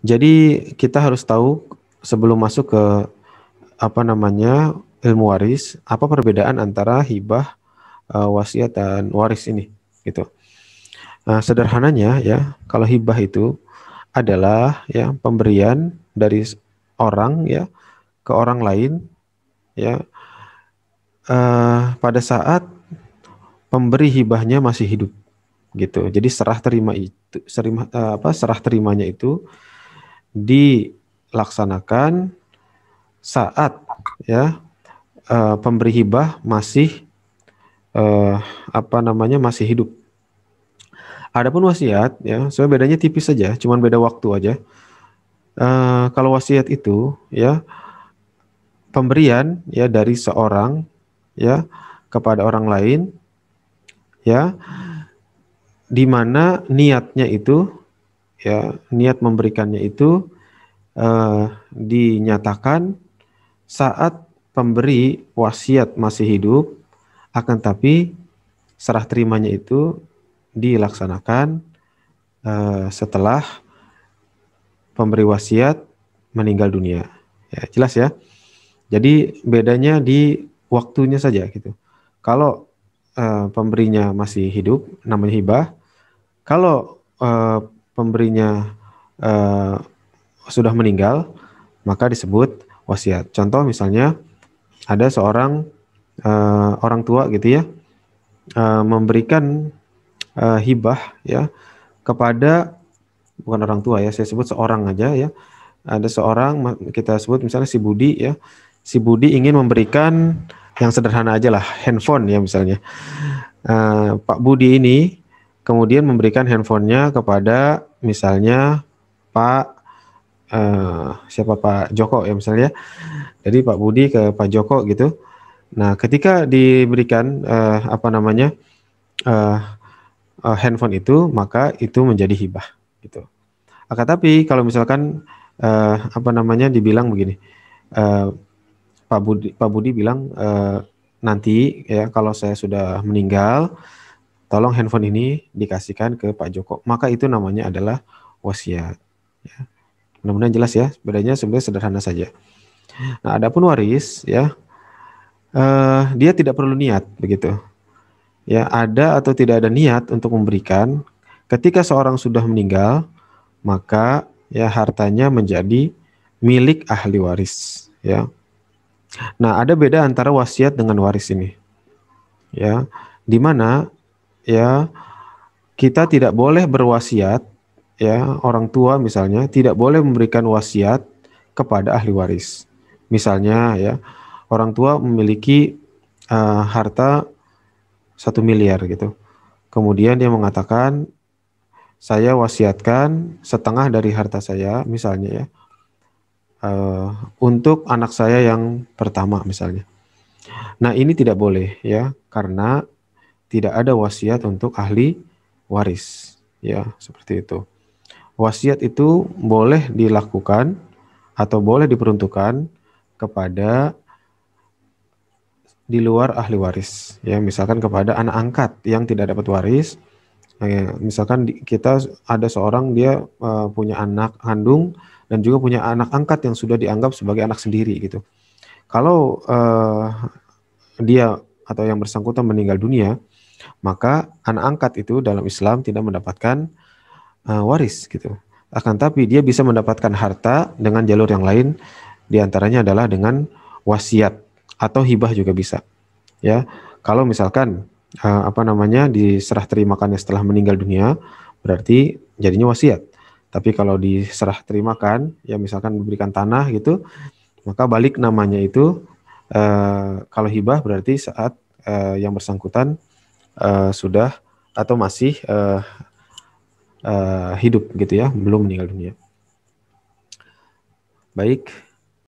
Jadi kita harus tahu sebelum masuk ke ilmu waris, apa perbedaan antara hibah, wasiat dan waris ini, gitu. Nah, sederhananya ya, kalau hibah itu adalah ya pemberian dari orang ya ke orang lain ya, pada saat pemberi hibahnya masih hidup, gitu. Jadi serah terimanya itu dilaksanakan saat ya pemberi hibah masih eh, masih hidup. Adapun wasiat ya, sebenarnya bedanya tipis saja, cuman beda waktu aja. Kalau wasiat itu ya pemberian ya dari seorang ya kepada orang lain ya, di mana niatnya itu ya, niat memberikannya itu dinyatakan saat pemberi wasiat masih hidup, akan tapi serah terimanya itu dilaksanakan setelah pemberi wasiat meninggal dunia. Ya, jelas ya. Jadi bedanya di waktunya saja gitu. Kalau pemberinya masih hidup, namanya hibah. Kalau pemberinya eh, sudah meninggal, maka disebut wasiat. Contoh misalnya ada seorang orang tua gitu ya, memberikan hibah ya kepada, bukan orang tua ya, saya sebut seorang aja ya. Ada seorang, kita sebut misalnya si Budi ya. Si Budi ingin memberikan yang sederhana aja lah, handphone ya misalnya. Pak Budi ini kemudian memberikan handphonenya kepada misalnya Pak siapa, Pak Joko ya misalnya. Jadi Pak Budi ke Pak Joko gitu. Nah, ketika diberikan uh, handphone itu, maka itu menjadi hibah gitu. Akan tapi kalau misalkan dibilang begini, uh, Pak Budi bilang, nanti ya kalau saya sudah meninggal, tolong handphone ini dikasihkan ke Pak Joko, maka itu namanya adalah wasiat. Ya. Mudah-mudahan jelas ya, bedanya sebenarnya sederhana saja. Nah, adapun waris ya, dia tidak perlu niat begitu. Ya, ada atau tidak ada niat untuk memberikan, ketika seorang sudah meninggal, maka ya hartanya menjadi milik ahli waris ya. Nah, ada beda antara wasiat dengan waris ini ya, di mana ya kita tidak boleh berwasiat ya, orang tua misalnya tidak boleh memberikan wasiat kepada ahli waris. Misalnya ya, orang tua memiliki harta 1 miliar gitu. Kemudian dia mengatakan, saya wasiatkan setengah dari harta saya misalnya ya, untuk anak saya yang pertama misalnya. Nah, ini tidak boleh ya, karena tidak ada wasiat untuk ahli waris ya, seperti itu. Wasiat itu boleh dilakukan atau boleh diperuntukkan kepada di luar ahli waris ya, misalkan kepada anak angkat yang tidak dapat waris. Misalkan kita ada seorang, dia punya anak kandung dan juga punya anak angkat yang sudah dianggap sebagai anak sendiri gitu. Kalau dia atau yang bersangkutan meninggal dunia, maka anak angkat itu dalam Islam tidak mendapatkan waris gitu. Akan tapi dia bisa mendapatkan harta dengan jalur yang lain, diantaranya adalah dengan wasiat atau hibah juga bisa. Ya, kalau misalkan diserah terimakannya setelah meninggal dunia, berarti jadinya wasiat. Tapi kalau diserah terimakan, ya misalkan diberikan tanah gitu, maka balik namanya itu, kalau hibah berarti saat yang bersangkutan sudah atau masih hidup gitu ya, belum meninggal dunia. Baik.